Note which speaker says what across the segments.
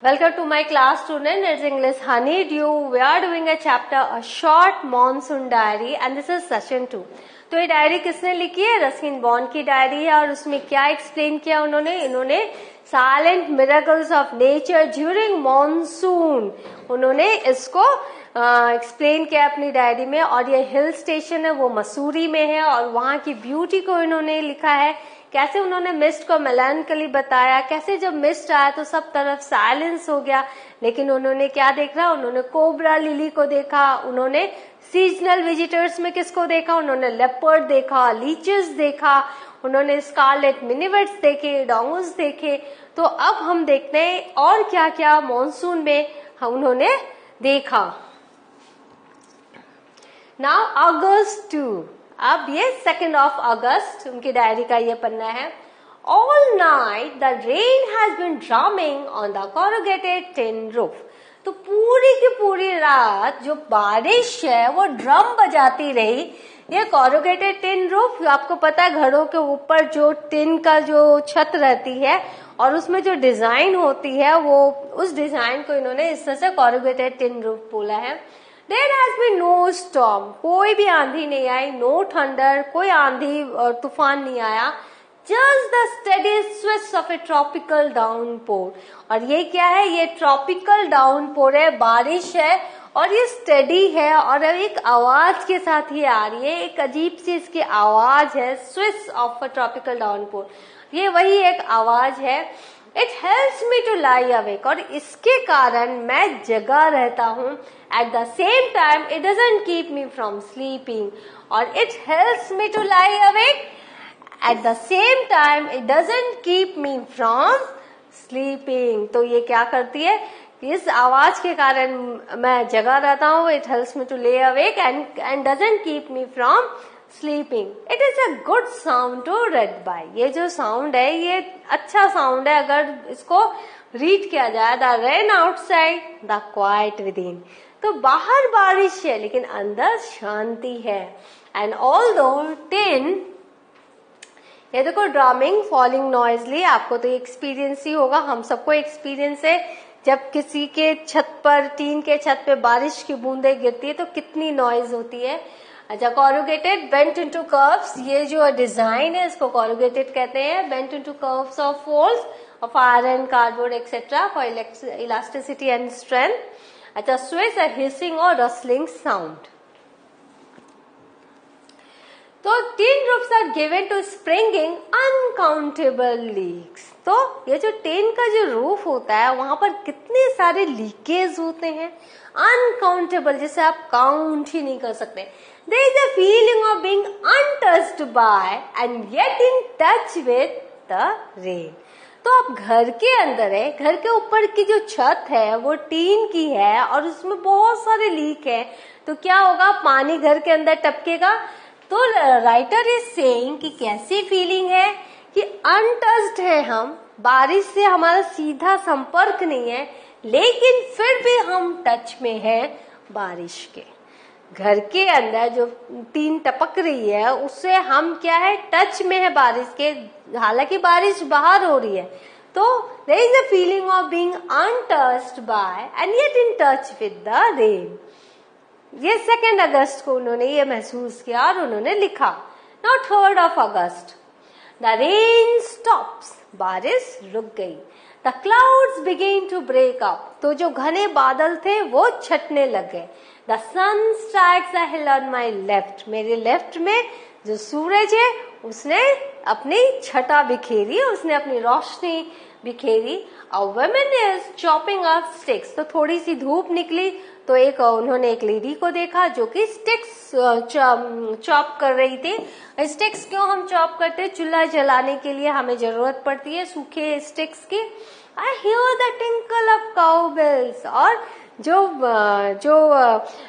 Speaker 1: Welcome to my class student. It's English Honeydew. We are doing a chapter, a short monsoon diary, and this is session 2. तो ये diary किसने लिखी है? Ruskin bond की diary है। और उसमें क्या एक्सप्लेन किया इन्होंने silent miracles of nature during monsoon, उन्होंने इसको एक्सप्लेन किया अपनी डायरी में। और ये हिल स्टेशन है, वो मसूरी में है, और वहाँ की ब्यूटी को इन्होंने लिखा है। कैसे उन्होंने मिस्ट को मेलानकली बताया, कैसे जब मिस्ट आया तो सब तरफ साइलेंस हो गया, लेकिन उन्होंने क्या देखा? उन्होंने कोबरा लिली को देखा, उन्होंने सीजनल विजिटर्स में किसको देखा? उन्होंने लेपर्ड देखा, लीचेस देखा, उन्होंने स्कारलेट मिनीवर्ट्स देखे, डोंगुस देखे। तो अब हम देखते हैं और क्या क्या मॉनसून में उन्होंने देखा। नाउ अगस्त 2, अब ये 2 अगस्त उनकी डायरी का ये पन्ना है। All night the rain has been drumming on the corrugated tin roof. तो पूरी की पूरी रात जो बारिश है वो ड्रम बजाती रही। ये कॉरुगेटेड टिन रूफ, आपको पता है घरों के ऊपर जो टिन का जो छत रहती है और उसमें जो डिजाइन होती है, वो उस डिजाइन को इन्होंने इस तरह से कॉरुगेटेड टिन रूफ बोला है। There has been no storm, कोई भी आंधी नहीं आई, no thunder, कोई आंधी और तूफान नहीं आया, just the steady swish of a tropical downpour। और ये क्या है? ये ट्रॉपिकल डाउनपोर है, बारिश है, और ये स्टेडी है और एक आवाज के साथ ही आ रही है। एक अजीब सी इसकी आवाज है, swish of a tropical downpour, ये वही एक आवाज है। It helps me to lie awake, और इसके कारण मैं जगा रहता हूँ। At the same time it doesn't keep me from sleeping, और it helps me to lie awake at the same time it doesn't keep me from sleeping. तो ये क्या करती है? इस आवाज के कारण मैं जगा रहता हूँ। It helps me to lay awake and doesn't keep me from sleeping. It is a good sound to read by. ये जो साउंड है ये अच्छा साउंड है अगर इसको रीड किया जाए। The rain outside, the quite with in. तो बाहर बारिश है लेकिन अंदर शांति है। एंड ऑल्दो टिन, ये देखो ड्रमिंग, फॉलिंग नॉइजली, आपको तो एक्सपीरियंस ही होगा, हम सबको एक्सपीरियंस है। जब किसी के छत पर, टीन के छत पे बारिश की बूंदें गिरती है तो कितनी नॉइज होती है। अच्छा, कॉरुगेटेड बेंट इनटू कर्व्स, ये जो डिजाइन है इसको कॉरुगेटेड कहते हैं। Bent into curves of folds of iron, cardboard etcetera for elasticity and strength. अच्छा, स्विश अ हिसिंग और रसलिंग साउंड। तो tin roofs are given to springing uncountable leaks. तो ये जो टिन का जो रूफ होता है वहां पर कितने सारे लीकेज होते हैं, अनकाउंटेबल, जिसे आप काउंट ही नहीं कर सकते। There is a feeling of being untouched by and yet in touch with the rain। तो आप घर के अंदर है, घर के ऊपर की जो छत है वो टीन की है और उसमें बहुत सारे लीक है, तो क्या होगा? पानी घर के अंदर टपकेगा। तो राइटर इज सेइंग कि कैसी फीलिंग है कि अनटच्ड है हम, बारिश से हमारा सीधा संपर्क नहीं है, लेकिन फिर भी हम टच में हैं बारिश के। घर के अंदर जो टीन टपक रही है उससे हम क्या है? टच में है बारिश के, हालांकि बारिश बाहर हो रही है। तो there is a feeling of being untouched by and yet in touch with the rain। ये 2 अगस्त को उन्होंने ये महसूस किया और उन्होंने लिखा। Now 3 August, the rain stops, बारिश रुक गई। The clouds begin to break up, तो जो घने बादल थे वो छटने लग गए। The sun strikes a hill on my left, मेरे लेफ्ट में जो सूरज है उसने अपनी छटा बिखेरी, उसने अपनी रोशनी बिखेरी। A woman is chopping up sticks, तो थोड़ी सी धूप निकली तो उन्होंने एक लेडी को देखा जो कि स्टिक्स चॉप कर रही थी। स्टिक्स क्यों हम चॉप करते हैं? चूल्हा जलाने के लिए हमें जरूरत पड़ती है सूखे स्टिक्स की। I hear the tinkle of cowbells, और जो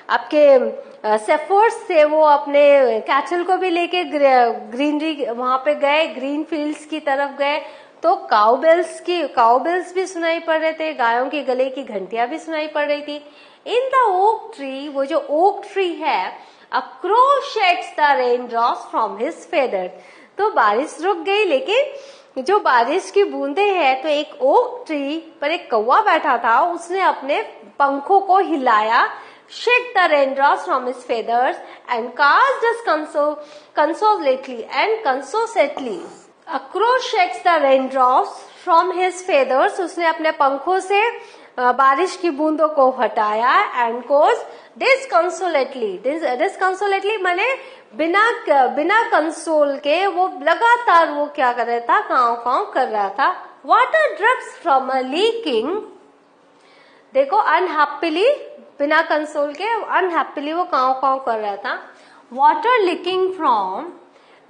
Speaker 1: आपके सेफर्स थे वो अपने कैटल को भी लेके ग्रीनरी वहां पे गए, ग्रीन फील्ड्स की तरफ गए, तो काउबेल्स भी सुनाई पड़ रहे थे, गायों के गले की घंटियां भी सुनाई पड़ रही थी। इन द ओक ट्री, वो जो ओक ट्री है, a crow shades the rain drops from his feather. तो बारिश रुक गई लेकिन जो बारिश की बूंदे हैं, तो एक ओक ट्री पर एक कौवा बैठा था, उसने अपने पंखों को हिलाया, shake the raindrops from his feathers and cast us consolately. A crow shakes the raindrops from his feathers. उसने अपने पंखों से बारिश की बूंदों को हटाया and caused disconsolately माने बिना कंसोल के वो लगातार वो क्या कर रहा था, कांव कांव कर रहा था. Water drips from a leaking. देखो अनहैप्पीली, बिना कंसोल के अनहैप्पीली वो कांव कांव कर रहा था. Water leaking from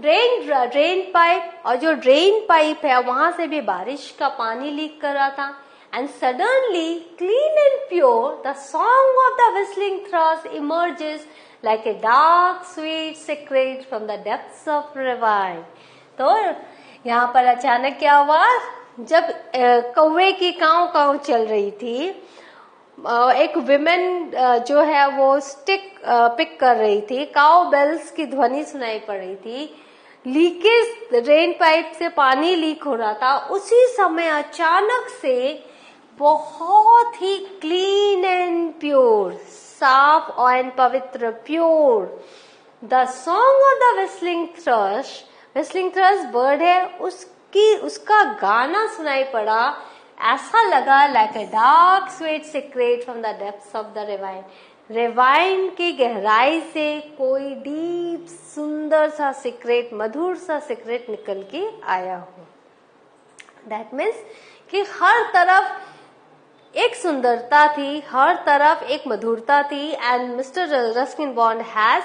Speaker 1: drain pipe, और जो ड्रेन पाइप है वहां से भी बारिश का पानी लीक कर रहा था. And suddenly clean and pure the song of the whistling thrust emerges like a dark sweet secret from the depths of ravine. तो यहाँ पर अचानक क्या हुआ, जब कौवे की कांव कांव चल रही थी, एक विमेन जो है वो स्टिक पिक कर रही थी, काउ बेल्स की ध्वनि सुनाई पड़ रही थी, लीकेज रेन पाइप से पानी लीक हो रहा था. उसी समय अचानक से बहुत ही क्लीन एंड प्योर, साफ और पवित्र, pure, the song of the whistling thrust bird है, उसका गाना सुनाई पड़ा. ऐसा लगा like a dark sweet secret from the depths of the ravine. ravine की गहराई से कोई डीप सुंदर सा सीक्रेट, मधुर सा सीक्रेट निकल के आया हो. दैट मीन्स कि हर तरफ एक सुंदरता थी, हर तरफ एक मधुरता थी. And mister Ruskin bond has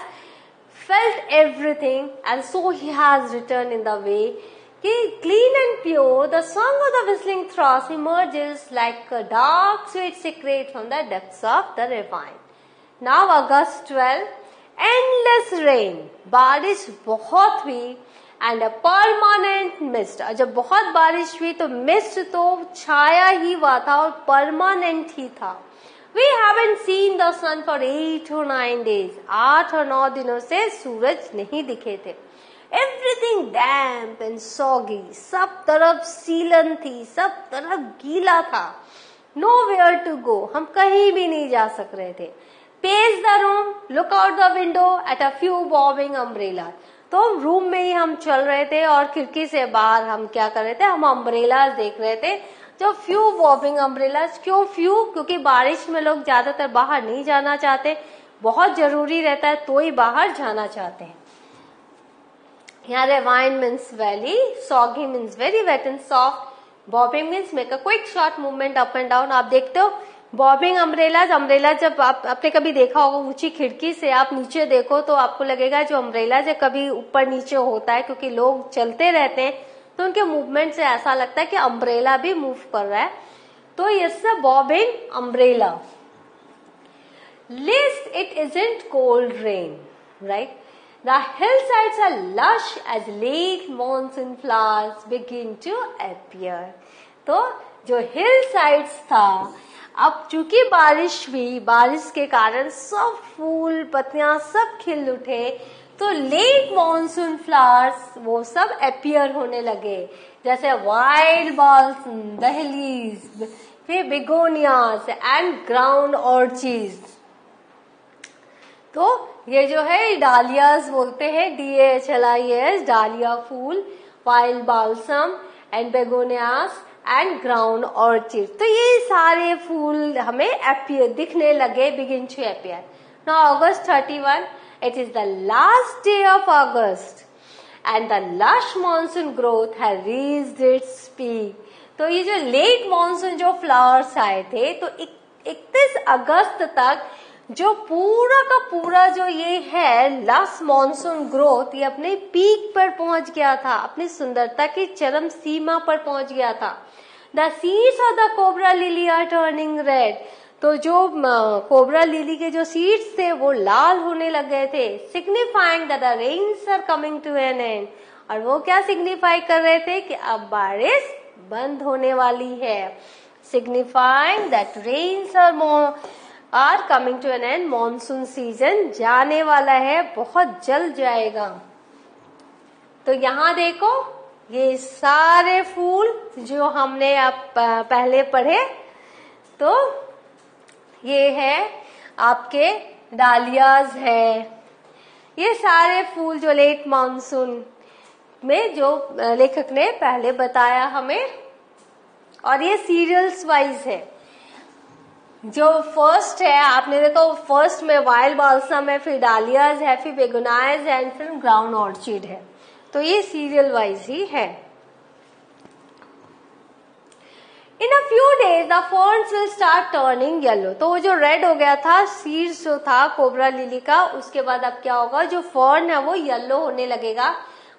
Speaker 1: felt everything and so he has return in the way clean and pure, the song of the whistling thrush emerges like a dark sweet secret from the depths of the ravine. Now August 12, endless rain, बारिश बहुत हुई, and a permanent mist. जब बहुत बारिश हुई तो mist तो छाया ही हुआ था और परमानेंट ही था. We haven't seen the sun for 8 or 9 days. 8 और 9 दिनों से सूरज नहीं दिखे थे. Everything damp and soggy. सब तरफ सीलन थी, सब तरफ गीला था. Nowhere to go. हम कहीं भी नहीं जा सक रहे थे. Pace the room, look out the window at a few bobbing umbrellas. तो रूम में ही हम चल रहे थे और खिड़की से बाहर हम क्या कर रहे थे, हम अम्ब्रेलाज देख रहे थे. जो फ्यू बॉबिंग अम्ब्रेलाज, क्यों फ्यू, क्योंकि बारिश में लोग ज्यादातर बाहर नहीं जाना चाहते, बहुत जरूरी रहता है तो ही बाहर जाना चाहते हैं. यहाँ ravine means valley, soggy means very wet and soft, bobbing means make a quick short movement up and down. आप देखते हो बॉबिंग अम्ब्रेला जब आपने कभी देखा होगा ऊंची खिड़की से आप नीचे देखो तो आपको लगेगा जो अम्ब्रेला जब कभी ऊपर नीचे होता है, क्योंकि लोग चलते रहते हैं तो उनके मूवमेंट से ऐसा लगता है कि अम्ब्रेला भी मूव कर रहा है. तो ये bobbing umbrella. List it isn't cold rain, right. The hillsides are lush as late monsoon flowers begin to appear. तो जो hillsides था, अब चूंकि बारिश हुई, बारिश के कारण सब फूल पत्तियां सब खिल उठे, तो लेट मॉनसून फ्लावर्स वो सब अपीयर होने लगे, जैसे वाइल्ड बाल्सम, दहलीज, फिर बिगोनियास एंड ग्राउंड ऑर्चिड्स. तो ये जो है डालियाज बोलते हैं, DAHLIAS, डालिया फूल, wild balsam and begonias and ground orchid. तो ये सारे फूल हमें अपीयर दिखने लगे, begin to appear. Now August 31, it is the last day of August and the lush monsoon growth has reached its peak. तो ये जो लेट मॉनसून जो फ्लावर्स आए थे, तो 31 अगस्त तक जो पूरा का पूरा जो ये है लश मॉनसून ग्रोथ, ये अपने पीक पर पहुंच गया था, अपनी सुंदरता की चरम सीमा पर पहुंच गया था. The seeds of the cobra lily are turning red. तो जो कोबरा लिली के जो सीड्स थे वो लाल होने लग गए थे. Signifying that the rains are coming to an end. और वो क्या सिग्निफाई कर रहे थे कि अब बारिश बंद होने वाली है. Signifying that rains are coming to an end. Monsoon season जाने वाला है, बहुत जल्द जाएगा. तो यहाँ देखो ये सारे फूल जो हमने अब पहले पढ़े, तो ये है आपके डालियाज है। ये सारे फूल जो लेट मानसून में जो लेखक ने पहले बताया हमें, और ये सीरियल्स वाइज है। जो फर्स्ट है आपने देखो, फर्स्ट में वाइल्ड बाल्सम है, फिर डालियाज है, फिर बेगोनाइज है, एंड फिर ग्राउंड ऑर्चिड है। तो ये सीरियल वाइज ही है। In a few days the ferns will start turning yellow। तो वो जो रेड हो गया था सीड्स जो था कोबरा लिली का, उसके बाद अब क्या होगा, जो फर्न है वो येलो होने लगेगा।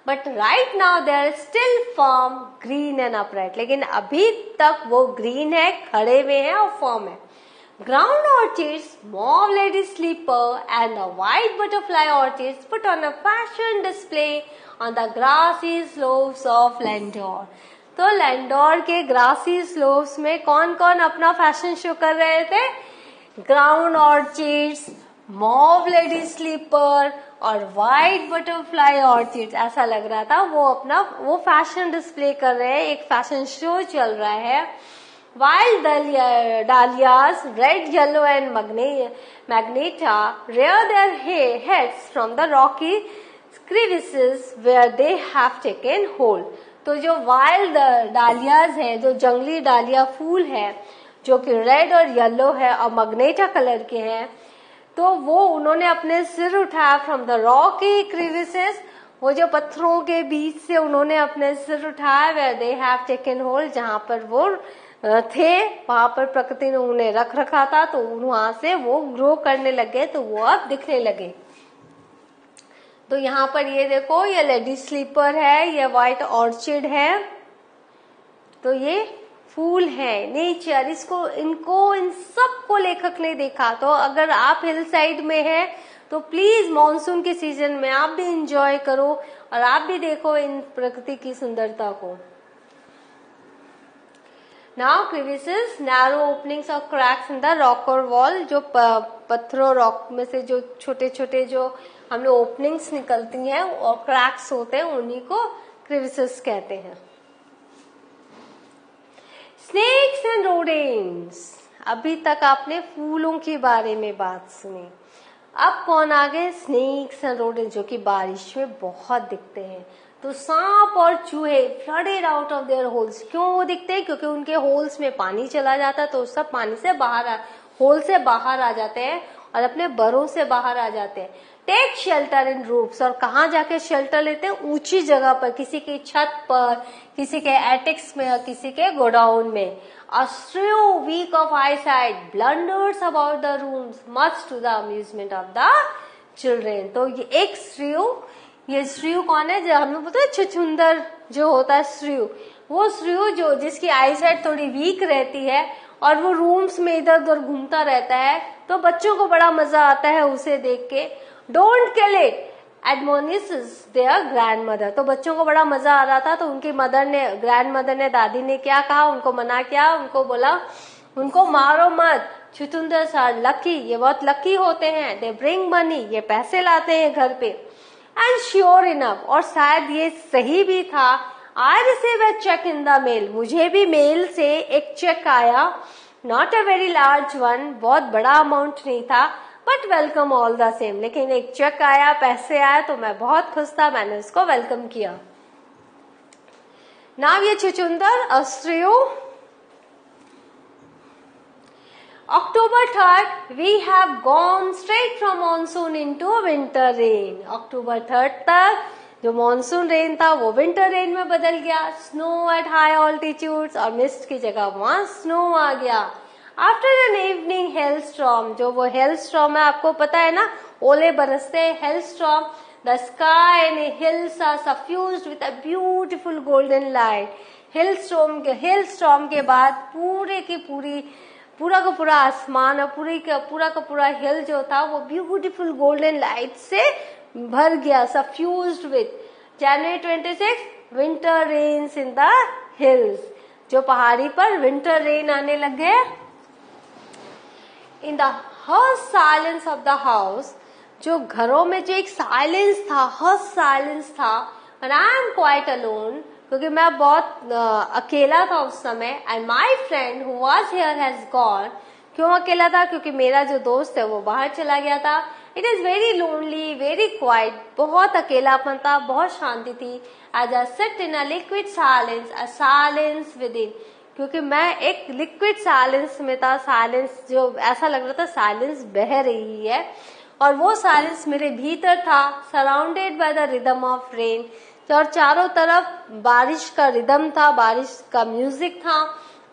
Speaker 1: But right now they are still firm, green and upright. लेकिन अभी तक वो ग्रीन है, खड़े हुए हैं और फर्म है। Ground orchids, mauve lady sleeper and the white butterfly orchids put on a fashion display on the grassy slopes of Landor। तो लैंडोर के ग्रासी स्लोप्स में कौन कौन अपना फैशन शो कर रहे थे? Ground orchids, mauve lady slipper और व्हाइट बटरफ्लाई ऑर्चिड्स। ऐसा लग रहा था वो अपना वो फैशन डिस्प्ले कर रहे हैं, एक फैशन शो चल रहा है। Wild dahlias, red, yellow and magneta rear their heads from the rocky crevices where they have taken hold। तो जो वाइल्ड डालियाज है, जो जंगली डालिया फूल है, जो कि रेड और येलो है और मैग्नेटा कलर के हैं, तो वो उन्होंने अपने सिर उठाया फ्रॉम द रॉकी क्रीविसेस। वो जो पत्थरों के बीच से उन्होंने अपने सिर उठाया, where they have taken hold, जहां पर वो थे वहां पर प्रकृति ने उन्हें रख रखा था, तो वहां से वो ग्रो करने लगे, तो वो अब दिखने लगे। तो यहाँ पर ये देखो, ये लेडी स्लीपर है, ये व्हाइट ऑर्चिड है। तो ये फूल है, नेचर, इसको इनको इन सबको लेखक ने देखा। तो अगर आप हिल साइड में है तो प्लीज मॉनसून के सीजन में आप भी इंजॉय करो और आप भी देखो इन प्रकृति की सुंदरता को। नाउ क्रीविसेस, नैरो ओपनिंग्स और क्रैक्स इन द रॉक और वॉल। जो पत्थरों रॉक में से जो छोटे छोटे जो हम लोग ओपनिंग्स निकलती हैं और क्रैक्स होते हैं, उन्हीं को क्रीविसेस कहते हैं। Snakes and rodents. अभी तक आपने फूलों के बारे में बात सुनी, अब कौन आ गए? स्नेक्स एंड रोडेंट्स, जो कि बारिश में बहुत दिखते हैं। तो सांप और चूहे flooded out of their holes. क्यों वो दिखते हैं? क्योंकि उनके होल्स में पानी चला जाता है, तो सब पानी से होल से बाहर आ जाते हैं और अपने बरों से बाहर आ जाते हैं। टेक शेल्टर इन रूफ्स, और कहाँ जाके शेल्टर लेते हैं? ऊंची जगह पर, किसी की छत पर, किसी के एटिक्स में और किसी के गोडाउन में। A shrew, weak of eyesight, blunders about the rooms, much to the amusement of the children। तो ये एक श्रीव, ये श्रीव कौन है? जो हमें पता है छुछुंदर जो होता है श्रीव, वो श्रीव जो जिसकी आईसाइट थोड़ी वीक रहती है और वो रूम्स में इधर उधर घूमता रहता है, तो बच्चों को बड़ा मजा आता है उसे देख के। Don't kill it admonishes their grandmother. तो बच्चों को बड़ा मजा आ रहा था, तो उनकी मदर ने, ग्रैंडमदर ने, दादी ने क्या कहा? उनको मना किया, उनको बोला उनको मारो मत। छुछुंदर्स आर लकी, ये बहुत लकी होते हैं। दे ब्रिंग मनी, ये पैसे लाते हैं घर पे। एंड श्योर इनफ, और शायद ये सही भी था। I receive a cheque in the mail, मुझे भी मेल से एक चेक आया। Not a very large one, बहुत बड़ा अमाउंट नहीं था, but welcome all the same. लेकिन एक चेक आया, पैसे आया, तो मैं बहुत खुश था, मैंने उसको वेलकम किया। नाउ ये छुछुंदर अस्ट्रियो। October 3rd, we have gone straight from monsoon into winter rain। October 3rd तक जो मॉनसून रेन था वो विंटर रेन में बदल गया। स्नो एट हाई ऑल्टीट्यूड्स, और मिस्ट की जगह वहां स्नो आ गया। After an evening hello storm, जो वो हेल स्टॉर्म है आपको पता है ना, ओले बरसते हैं, hail storm. The sky and hills are suffused with a beautiful golden light. Hill storm के बाद पूरा का पूरा आसमान और पूरा का पूरा हिल जो था वो ब्यूटीफुल गोल्डन लाइट से भर गया, suffused with. January 26 winter rains in the hills, जो पहाड़ी पर विंटर रेन आने लगे। In the harsh silence of the house, जो घरों में जो एक साइलेंस था, हर्श साइलेंस था। And I am quite alone, क्योंकि मैं बहुत अकेला था उस समय, and my friend who was here has gone. क्यों अकेला था? क्योंकि मेरा जो दोस्त है वो बाहर चला गया था। It is very lonely, very quiet, बहुत अकेलापन था, बहुत शांति थी। As I sit in a liquid silence, a silence within, क्योंकि मैं एक लिक्विड साइलेंस में था। साइलेंस जो ऐसा लग रहा था साइलेंस बह रही है, और वो साइलेंस मेरे भीतर था, surrounded by the rhythm of rain, और चारों तरफ बारिश का रिदम था, बारिश का म्यूजिक था।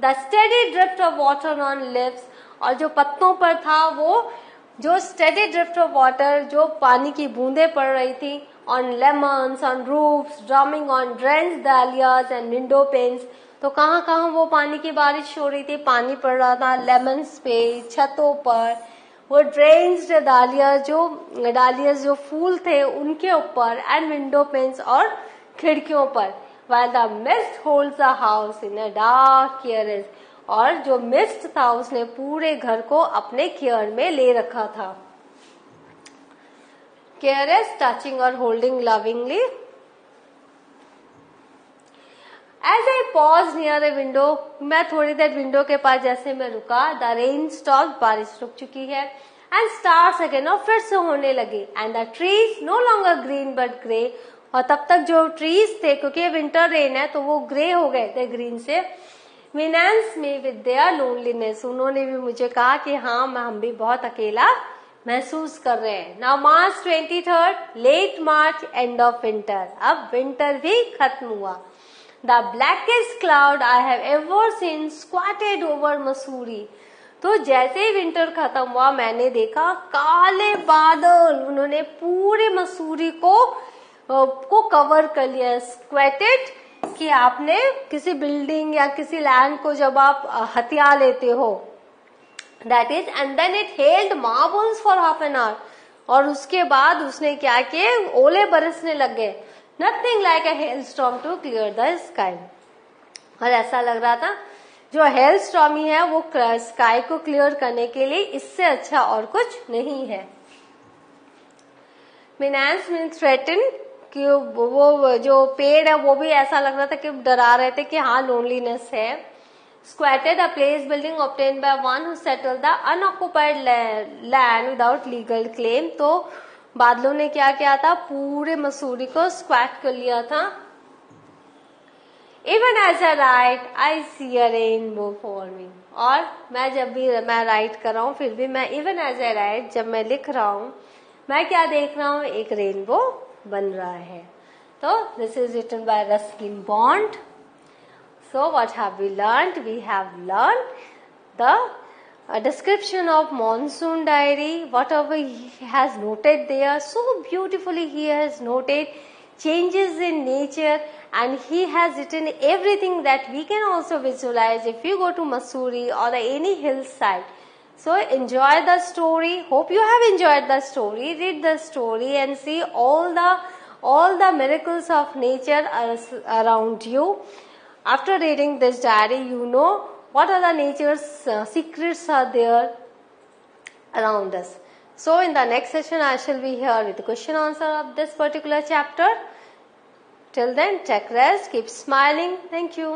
Speaker 1: The steady drift of water on lips, और जो पत्तों पर था वो जो स्टेडी ड्रिफ्ट ऑफ वाटर, जो पानी की बूंदें पड़ रही थी, on lemons, on roofs, drumming on drenched dahlias and window panes. तो कहाँ कहाँ वो पानी की बारिश हो रही थी, पानी पड़ रहा था लेमन्स पे, छतों पर, वो ड्रेंच्ड डालियाज जो फूल थे उनके ऊपर, एंड विंडो पेन्स और खिड़कियों पर। while the mist holds the house in a dark carriage, और जो मिस्ट था उसने पूरे घर को अपने केयर में ले रखा था। केयर इज टचिंग और holding lovingly. As I pause near a window, मैं थोड़ी देर विंडो के पास जैसे मैं रुका, द रेन स्टॉप, बारिश रुक चुकी है, एंड स्टार्स अगेन, और फिर से होने लगी, and the trees no longer green but grey, और तब तक जो ट्रीज थे, क्योंकि विंटर रेन है तो वो ग्रे हो गए थे ग्रीन से। विनेंस में विद देयर लोनलीनेस, उन्होंने भी मुझे कहा कि हाँ हम भी बहुत अकेला महसूस कर रहे हैं। Now March 23, late March, end of winter, अब विंटर भी खत्म हुआ। The blackest cloud I have ever seen squatted over Mussoorie, तो जैसे ही विंटर खत्म हुआ मैंने देखा काले बादल उन्होंने पूरे मसूरी को कवर कर लिया। स्क्वेटेड कि आपने किसी बिल्डिंग या किसी लैंड को जब आप हथिया लेते हो, that is, and then it held marbles for half an hour, और उसके बाद उसने क्या किए, ओले बरसने लग गए। Nothing like a hail storm to clear the sky, और ऐसा लग रहा था जो हेल स्टॉर्म ही है वो स्काई को क्लियर करने के लिए इससे अच्छा और कुछ नहीं है। मिनांस मीन थ्रेटन, कि वो जो पेड़ है वो भी ऐसा लग रहा था कि डरा रहे थे कि हाँ लोनलीनेस है। Squatted, a place building obtained by one who settled the unoccupied land without legal claim, तो बादलों ने क्या किया था, पूरे मसूरी को स्क्वैट कर लिया था। Even as I write I see a rainbow forming, और मैं जब भी मैं राइट कर रहा हूँ फिर भी मैं इवन एज आई राइट, जब मैं लिख रहा हूँ मैं क्या देख रहा हूँ, एक रेनबो बन रहा है। तो this is written by Ruskin Bond. So what have we learned? We have learned the description of monsoon diary, whatever he has noted there, so beautifully he has noted changes in nature, and he has written everything that we can also visualize if you go to Mussoorie or any hillside. So enjoy the story. Hope you have enjoyed the story. Read the story and see all the miracles of nature around you. After reading this diary, you know what are the nature's secrets are there around us. So in the next session, I shall be here with the question answer of this particular chapter. Till then, take rest, keep smiling. Thank you.